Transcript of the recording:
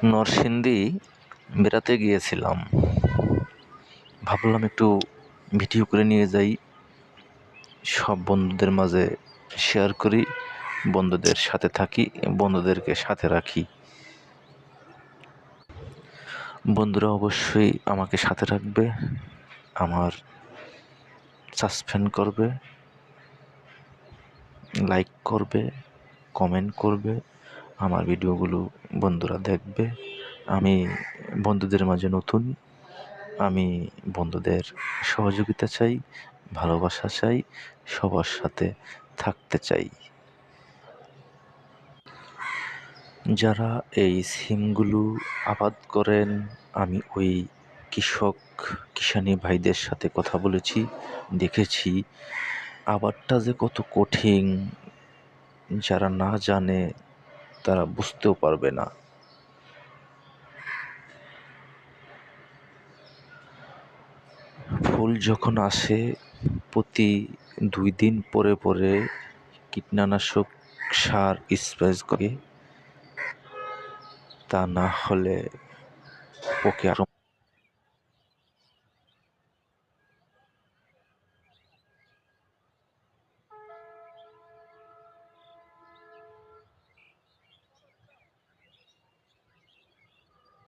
নরসিংদী বেড়াতে গিয়েছিলাম। ভাবলাম একটু ভিডিও করে নিয়ে যাই, সব বন্ধুদের মাঝে শেয়ার করি, বন্ধুদের সাথে থাকি, বন্ধুদেরকে সাথে রাখি। বন্ধুরা অবশ্যই আমাকে সাথে রাখবে, আমার সাসপেন্ড করবে, লাইক করবে, কমেন্ট করবে, আমার ভিডিওগুলো বন্ধুরা দেখবে। আমি বন্ধুদের মাঝে নতুন, আমি বন্ধুদের সহযোগিতা চাই, ভালোবাসা চাই, সবার সাথে থাকতে চাই। যারা এই সিমগুলো আবাদ করেন, আমি ওই কিষানি ভাইদের সাথে কথা বলেছি, দেখেছি আবাদটা যে কত কঠিন, যারা না জানে তারা বুঝতেও পারবে না। ফুল যখন আসে প্রতি 2 দিন পরে পরে কীটনাশক সার স্প্রে করে, তা না হলে পোকে